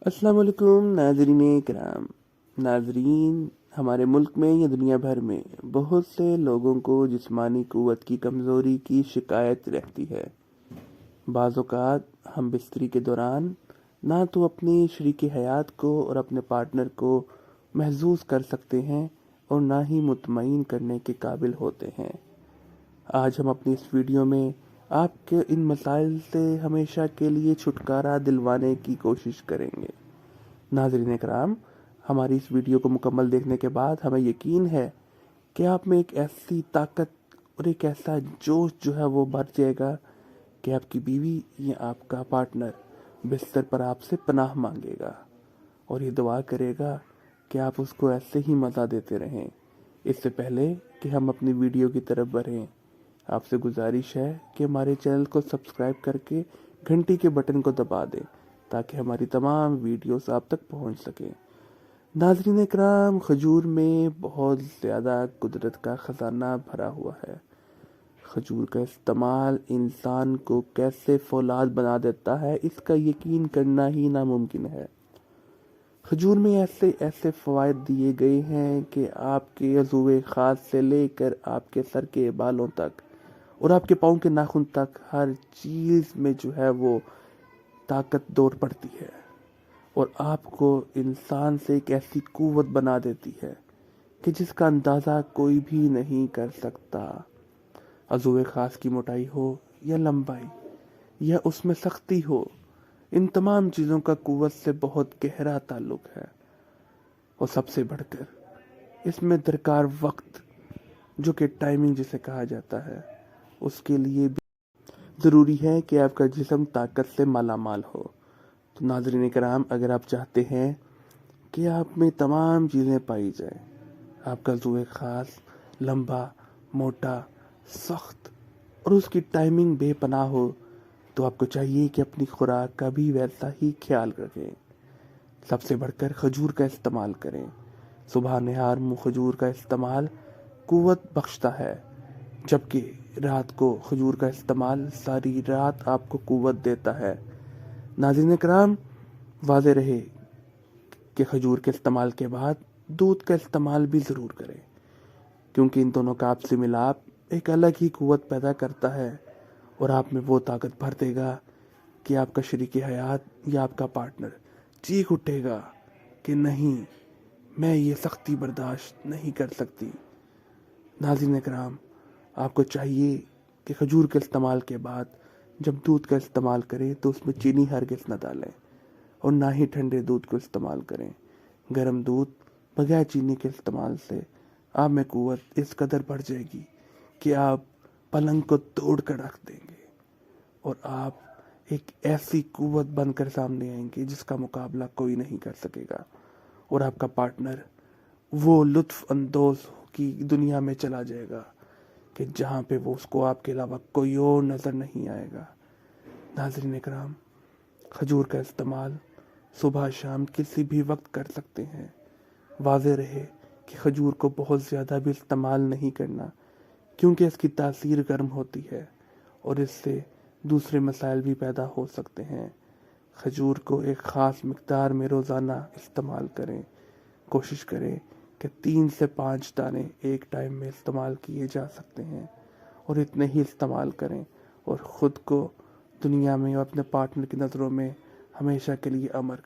السلام علیکم ناظرین کرام. ناظرین، ہمارے ملک میں یا دنیا بھر میں بہت سے لوگوں کو جسمانی قوت کی کمزوری کی شکایت رہتی ہے. بعض اوقات ہم بستری کے دوران نہ تو اپنی شریک حیات کو اور اپنے پارٹنر کو محظوظ کر سکتے ہیں اور نہ ہی مطمئن کرنے کے قابل ہوتے ہیں. آج ہم اپنی اس ویڈیو میں آپ کے ان مسائل سے ہمیشہ کے لیے چھٹکارا دلوانے کی کوشش کریں گے. ناظرین کرام، ہماری اس ویڈیو کو مکمل دیکھنے کے بعد ہمیں یقین ہے کہ آپ میں ایک ایسی طاقت اور ایک ایسا جوش جو ہے وہ بھر جائے گا کہ آپ کی بیوی یا آپ کا پارٹنر بستر پر آپ سے پناہ مانگے گا اور یہ دعا کرے گا کہ آپ اس کو ایسے ہی مزہ دیتے رہیں. اس سے پہلے کہ ہم اپنی ویڈیو کی طرف بڑھیں، آپ سے گزارش ہے کہ ہمارے چینل کو سبسکرائب کر کے گھنٹی کے بٹن کو دبا دیں تاکہ ہماری تمام ویڈیوز آپ تک پہنچ سکیں. ناظرین اکرام، کھجور میں بہت زیادہ قدرت کا خزانہ بھرا ہوا ہے. کھجور کا استعمال انسان کو کیسے فولاد بنا دیتا ہے اس کا یقین کرنا ہی ناممکن ہے. کھجور میں ایسے ایسے فوائد دیے گئے ہیں کہ آپ کے عضو خاص سے لے کر آپ کے سر کے بالوں تک اور آپ کے پاؤں کے ناخن تک ہر چیز میں جو ہے وہ طاقت دوڑ پڑتی ہے اور آپ کو انسان سے ایک ایسی قوت بنا دیتی ہے کہ جس کا اندازہ کوئی بھی نہیں کر سکتا. عضو خاص کی موٹائی ہو یا لمبائی یا اس میں سختی ہو، ان تمام چیزوں کا قوت سے بہت گہرا تعلق ہے. اور سب سے بڑھ کر اس میں درکار وقت، جو کہ ٹائمنگ جسے کہا جاتا ہے، اس کے لیے بھی ضروری ہے کہ آپ کا جسم طاقت سے مالا مال ہو. تو ناظرین کرام، اگر آپ چاہتے ہیں کہ آپ میں تمام چیزیں پائی جائیں، آپ کا عضو خاص لمبا، موٹا، سخت اور اس کی ٹائمنگ بے پناہ ہو، تو آپ کو چاہیے کہ اپنی خوراک کا بھی ویسا ہی خیال رکھیں. سب سے بڑھ کر کھجور کا استعمال کریں. صبح نہار منہ کھجور کا استعمال قوت بخشتا ہے، جبکہ رات کو کھجور کا استعمال ساری رات آپ کو قوت دیتا ہے. ناظرین کرام، واضح رہے کہ کھجور کے استعمال کے بعد دودھ کا استعمال بھی ضرور کریں، کیونکہ ان دونوں کا آپسی ملاپ ایک الگ ہی قوت پیدا کرتا ہے اور آپ میں وہ طاقت بھر دے گا کہ آپ کا شریک حیات یا آپ کا پارٹنر چیخ اٹھے گا کہ نہیں، میں یہ سختی برداشت نہیں کر سکتی. ناظرین کرام، آپ کو چاہیے کہ کھجور کے استعمال کے بعد جب دودھ کا استعمال کریں تو اس میں چینی ہرگز نہ ڈالیں اور نہ ہی ٹھنڈے دودھ کو استعمال کریں. گرم دودھ بغیر چینی کے استعمال سے آپ میں قوت اس قدر بڑھ جائے گی کہ آپ پلنگ کو توڑ کر رکھ دیں گے اور آپ ایک ایسی قوت بن کر سامنے آئیں گے جس کا مقابلہ کوئی نہیں کر سکے گا. اور آپ کا پارٹنر وہ لطف اندوز کی دنیا میں چلا جائے گا کہ جہاں پہ وہ اس کو آپ کے علاوہ کوئی اور نظر نہیں آئے گا. ناظرین اکرام، کھجور کا استعمال صبح شام کسی بھی وقت کر سکتے ہیں. واضح رہے کہ کھجور کو بہت زیادہ بھی استعمال نہیں کرنا، کیونکہ اس کی تاثیر گرم ہوتی ہے اور اس سے دوسرے مسائل بھی پیدا ہو سکتے ہیں. کھجور کو ایک خاص مقدار میں روزانہ استعمال کریں. کوشش کریں کہ 3 سے 5 دانے ایک ٹائم میں استعمال کیے جا سکتے ہیں اور اتنے ہی استعمال کریں اور خود کو دنیا میں اور اپنے پارٹنر کی نظروں میں ہمیشہ کے لیے امر